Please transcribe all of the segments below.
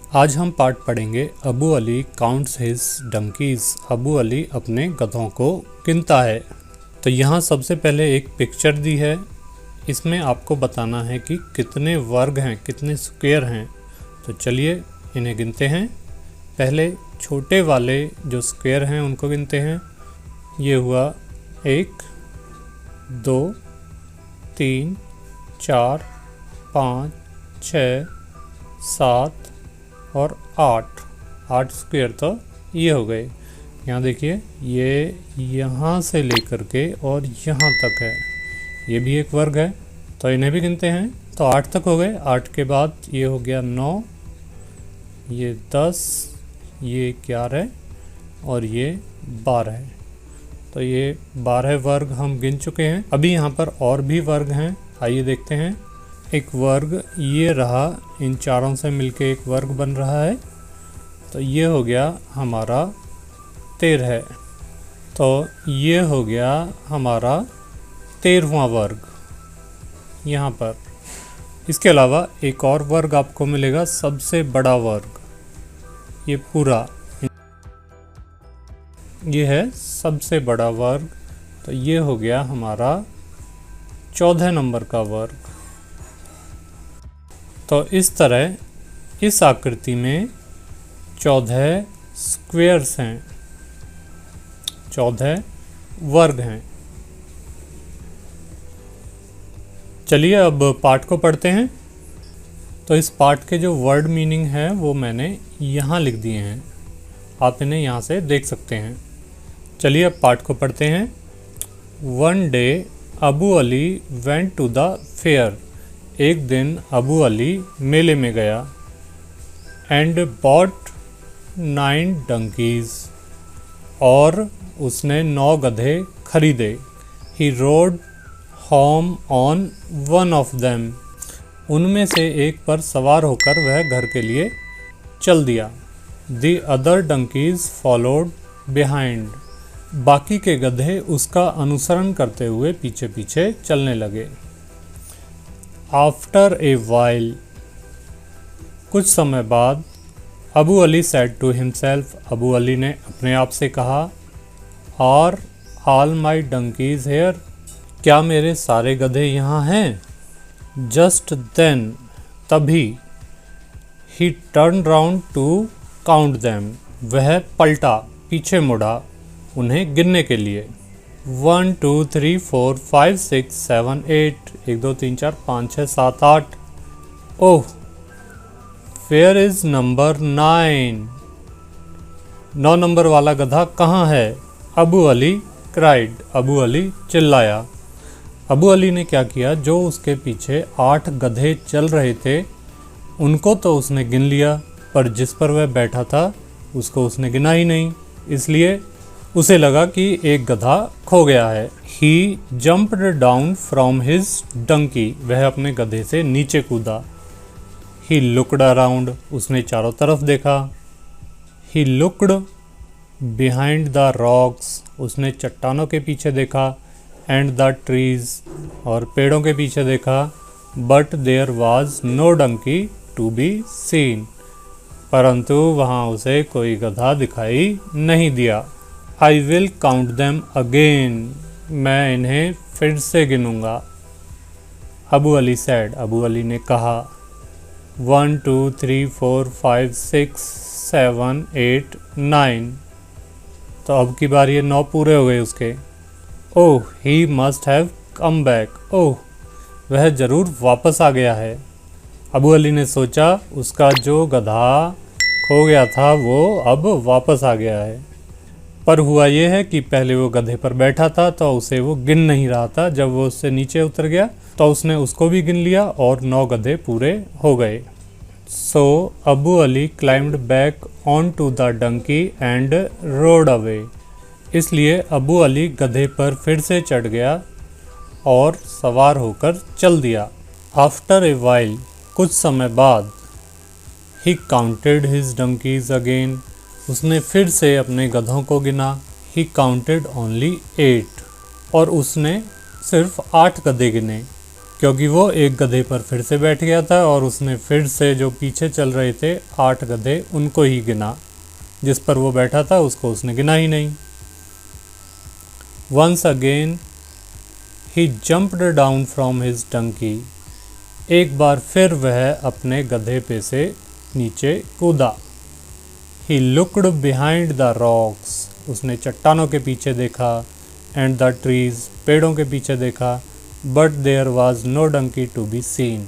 आज हम पाठ पढ़ेंगे Abu Ali counts his donkeys. Abu Ali अपने गधों को गिनता है। तो यहाँ सबसे पहले एक पिक्चर दी है। इसमें आपको बताना है कि कितने वर्ग हैं, कितने स्क्वायर हैं। तो चलिए इन्हें गिनते हैं। पहले छोटे वाले जो स्क्वायर हैं उनको गिनते हैं। ये हुआ 1 2 3 4 5 6 7 और 8 स्क्वायर तो ये हो गए। यहाँ देखिए ये यहाँ से लेकर के और यहाँ तक है, ये भी एक वर्ग है। तो इन्हें भी गिनते हैं। तो 8 तक हो गए। 8 के बाद ये हो गया 9, ये 10, ये 11 और ये 12 है। तो ये 12 वर्ग हम गिन चुके हैं। अभी यहाँ पर और भी वर्ग हैं, आइए देखते हैं। एक वर्ग ये रहा, इन चारों से मिलके एक वर्ग बन रहा है। तो ये हो गया हमारा 13। तो ये हो गया हमारा 13वां वर्ग यहाँ पर। इसके अलावा एक और वर्ग आपको मिलेगा, सबसे बड़ा वर्ग। ये पूरा ये है सबसे बड़ा वर्ग। तो ये हो गया हमारा 14 नंबर का वर्ग। तो इस तरह इस आकृति में 14 स्क्वायर्स हैं, 14 वर्ग हैं। चलिए अब पाठ को पढ़ते हैं। तो इस पाठ के जो वर्ड मीनिंग है वो मैंने यहाँ लिख दिए हैं, आप इन्हें यहाँ से देख सकते हैं। चलिए अब पाठ को पढ़ते हैं। One day Abu Ali went to the fair. एक दिन अबू अली मेले में गया। एंड बॉट 9 डंकीज, और उसने 9 गधे खरीदे। He rode home on one of them, उनमें से एक पर सवार होकर वह घर के लिए चल दिया। The other donkeys followed behind, बाकी के गधे उसका अनुसरण करते हुए पीछे पीछे चलने लगे। आफ्टर ए वाइल, कुछ समय बाद, Abu Ali said to himself, Abu Ali ने अपने आप से कहा, are all my donkeys here, क्या मेरे सारे गधे यहाँ हैं? जस्ट देन, तभी, he turn round to count them, वह पलटा, पीछे मुड़ा उन्हें गिनने के लिए। 1 2 3 4 5 6 7 8, 1 2 3 4 5 6 7 8। Oh, where is number 9, 9 number वाला गधा कहाँ है? अबू अली क्राइड, अबू अली चिल्लाया। अबू अली ने क्या किया, जो उसके पीछे 8 गधे चल रहे थे उनको तो उसने गिन लिया, पर जिस पर वह बैठा था उसको उसने गिना ही नहीं। इसलिए उसे लगा कि एक गधा खो गया है। He jumped down from his donkey, वह अपने गधे से नीचे कूदा। ही लुक्ड अराउंड, उसने चारों तरफ देखा। He looked behind the rocks, उसने चट्टानों के पीछे देखा। एंड द ट्रीज, और पेड़ों के पीछे देखा। But there was no donkey to be seen, परंतु वहाँ उसे कोई गधा दिखाई नहीं दिया। I will count them again, मैं इन्हें फिर से गिनूंगा। अबू अली सैड, अबू अली ने कहा। 1 2 3 4 5 6 7 8 9। तो अब की बार ये 9 पूरे हो गए उसके। Oh, he must have come back, oh, वह ज़रूर वापस आ गया है। अबू अली ने सोचा उसका जो गधा खो गया था वो अब वापस आ गया है। पर हुआ ये है कि पहले वो गधे पर बैठा था तो उसे वो गिन नहीं रहा था। जब वो उससे नीचे उतर गया तो उसने उसको भी गिन लिया और 9 गधे पूरे हो गए। So Abu Ali climbed back on to the donkey and rode away, इसलिए अबू अली गधे पर फिर से चढ़ गया और सवार होकर चल दिया। आफ्टर ए वाइल, कुछ समय बाद, he counted his donkeys again, उसने फिर से अपने गधों को गिना। ही काउंटेड ओनली 8, और उसने सिर्फ 8 गधे गिने। क्योंकि वो एक गधे पर फिर से बैठ गया था और उसने फिर से जो पीछे चल रहे थे 8 गधे उनको ही गिना, जिस पर वो बैठा था उसको उसने गिना ही नहीं। Once again he jumped down from his donkey. एक बार फिर वह अपने गधे पे से नीचे कूदा। He looked behind the rocks. उसने चट्टानों के पीछे देखा, and the trees, पेड़ों के पीछे देखा, but there was no donkey to be seen.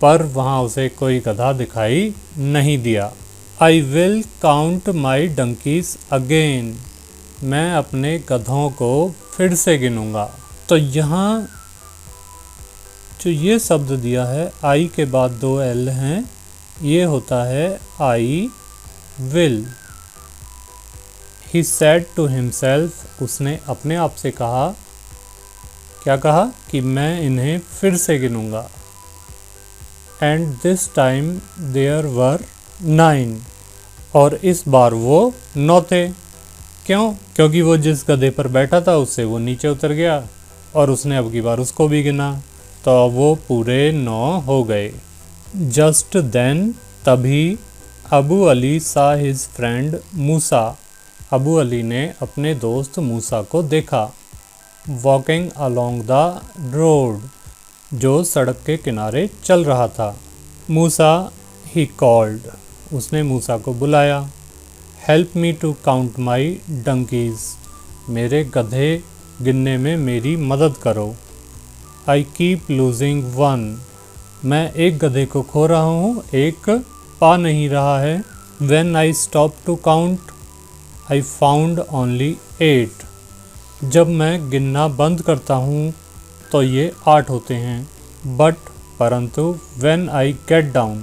पर वहाँ उसे कोई गधा दिखाई नहीं दिया। I will count my donkeys again. मैं अपने गधों को फिर से गिनूंगा। तो यहाँ जो ये शब्द दिया है आई के बाद 2 एल हैं, ये होता है I will. He said to himself, उसने अपने आप से कहा, क्या कहा कि मैं इन्हें फिर से गिनूंगा। And this time there were 9, और इस बार वो 9 थे। क्यों? क्योंकि वो जिस गधे पर बैठा था उससे वो नीचे उतर गया और उसने अब की बार उसको भी गिना, तो वो पूरे 9 हो गए। जस्ट देन, तभी Abu Ali saw his friend Musa, Abu Ali ने अपने दोस्त मूसा को देखा। वॉकिंग अलोंग द रोड, जो सड़क के किनारे चल रहा था। मूसा ही कॉल्ड, उसने मूसा को बुलाया। Help me to count my donkeys, मेरे गधे गिनने में मेरी मदद करो। आई कीप लूजिंग 1, मैं एक गधे को खो रहा हूँ, एक पा नहीं रहा है। When I stopped to count, I found only 8. जब मैं गिनना बंद करता हूँ तो ये 8 होते हैं। But परंतु when I get down,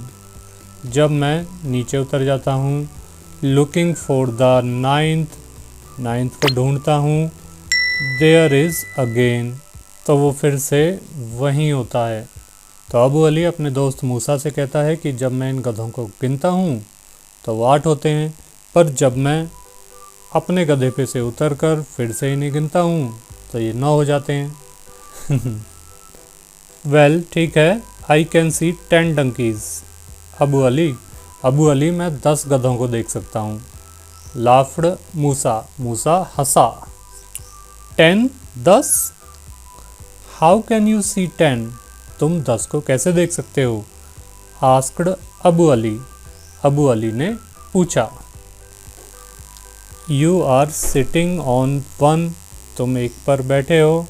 जब मैं नीचे उतर जाता हूँ, looking for the 9th को ढूंढता हूँ, there is again, तो वो फिर से वहीं होता है। तो अबू अली अपने दोस्त मूसा से कहता है कि जब मैं इन गधों को गिनता हूँ तो वो 8 होते हैं, पर जब मैं अपने गधे पे से उतरकर फिर से इन्हें गिनता हूँ तो ये 9 हो जाते हैं। वेल, ठीक है, I can see 10 donkeys. Abu Ali मैं 10 गधों को देख सकता हूँ। लाफ्ड मूसा हंसा। 10 हाउ कैन यू सी 10, तुम 10 को कैसे देख सकते हो? आस्क्ड अबू अली ने पूछा। यू आर सिटिंग ऑन 1, तुम एक पर बैठे हो।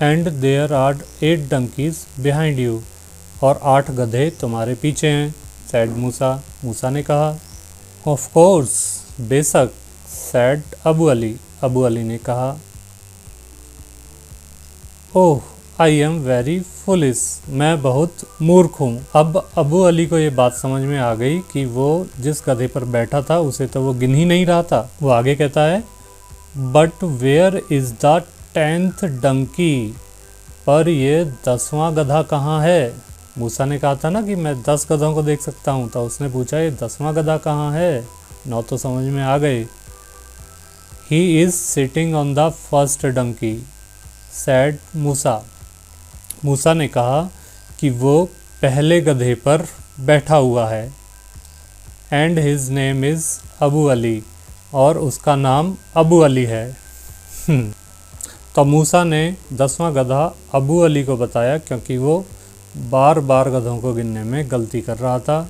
And there are 8 donkeys behind you, और 8 गधे तुम्हारे पीछे हैं। सैड मूसा ने कहा। ऑफ कोर्स, बेशक। सैड अबू अली ने कहा। ओह, आई एम वेरी फुलिश, मैं बहुत मूर्ख हूँ। अब अबू अली को ये बात समझ में आ गई कि वो जिस गधे पर बैठा था उसे तो वो गिन ही नहीं रहा था। वो आगे कहता है, but where is the 10th donkey, पर ये 10वां गधा कहाँ है? मूसा ने कहा था ना कि मैं 10 गधों को देख सकता हूँ, तो उसने पूछा ये 10वां गधा कहाँ है? 9 तो समझ में आ गए। He is sitting on the first donkey, said Musa ने कहा कि वो पहले गधे पर बैठा हुआ है। And his name is Abu Ali, और उसका नाम अबू अली है। तो मूसा ने 10वां गधा अबू अली को बताया, क्योंकि वो बार बार गधों को गिनने में गलती कर रहा था।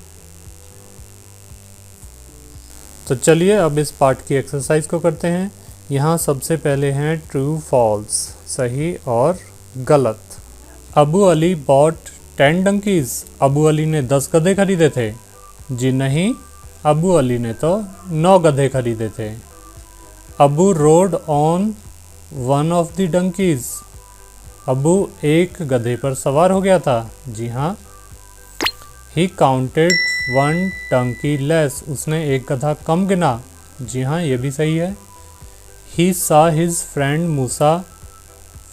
तो चलिए अब इस पार्ट की एक्सरसाइज को करते हैं। यहाँ सबसे पहले हैं ट्रू फॉल्स, सही और गलत। अबू अली बॉट 10 डंकीज, अबू अली ने 10 गधे खरीदे थे। जी नहीं, अबू अली ने तो 9 गधे खरीदे थे। Abu road on 1 of the donkeys, Abu एक गधे पर सवार हो गया था। जी हाँ। ही काउंटेड 1 डंकी लेस, उसने एक गधा कम गिना। जी हाँ, ये भी सही है। He saw his friend Musa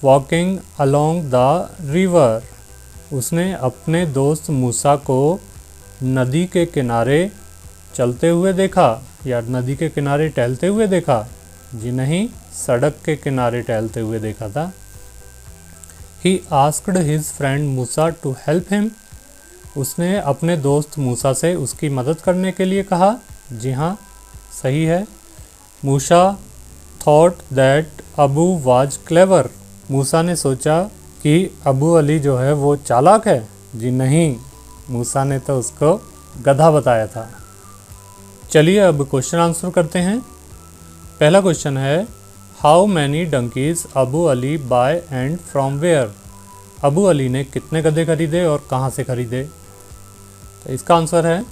walking along the river, उसने अपने दोस्त मूसा को नदी के किनारे चलते हुए देखा, या नदी के किनारे टहलते हुए देखा। जी नहीं, सड़क के किनारे टहलते हुए देखा था। He asked his friend Musa to help him. उसने अपने दोस्त मूसा से उसकी मदद करने के लिए कहा। जी हाँ, सही है। Musa thought that Abu was clever. Musa ने सोचा कि अबू अली जो है वो चालाक है। जी नहीं, मूसा ने तो उसको गधा बताया था। चलिए अब क्वेश्चन आंसर करते हैं। पहला क्वेश्चन है, how many donkeys Abu Ali buy and from where. Abu Ali ने कितने गधे खरीदे और कहाँ से खरीदे। तो इसका आंसर है,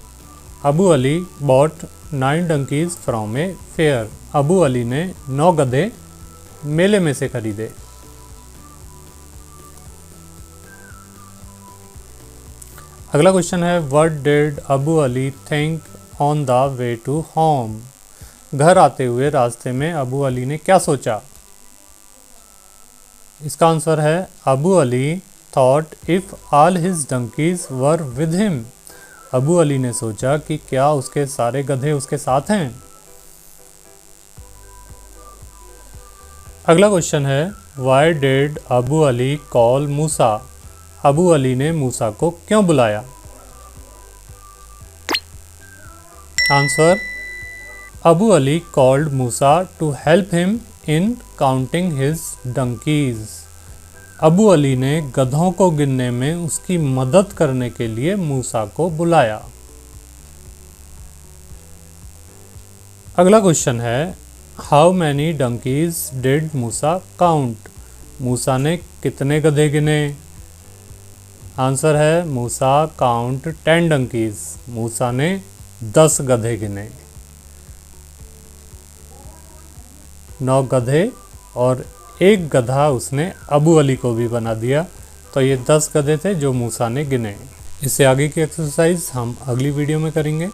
Abu Ali bought 9 donkeys from a fair. Abu Ali ने 9 गधे मेले में से खरीदे। अगला क्वेश्चन है, what did Abu Ali think on the way to home. घर आते हुए रास्ते में अबू अली ने क्या सोचा। इसका आंसर है, Abu Ali thought if all his donkeys were with him. Abu Ali ने सोचा कि क्या उसके सारे गधे उसके साथ हैं। अगला क्वेश्चन है, why did Abu Ali call Musa. Abu Ali ने मूसा को क्यों बुलाया। Answer, Abu Ali called Musa to help him in counting his donkeys. Abu Ali ने गधों को गिनने में उसकी मदद करने के लिए मूसा को बुलाया। अगला क्वेश्चन है, how many donkeys did Musa count. Musa ने कितने गधे गिने। आंसर है, मूसा काउंट 10 डंकीज। मूसा ने 10 गधे गिने। 9 गधे और 1 गधा उसने अबू अली को भी बना दिया। तो ये 10 गधे थे जो मूसा ने गिने। इससे आगे की एक्सरसाइज हम अगली वीडियो में करेंगे।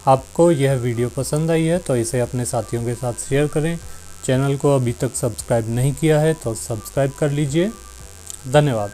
आपको यह वीडियो पसंद आई है तो इसे अपने साथियों के साथ शेयर करें। चैनल को अभी तक सब्सक्राइब नहीं किया है तो सब्सक्राइब कर लीजिए। धन्यवाद।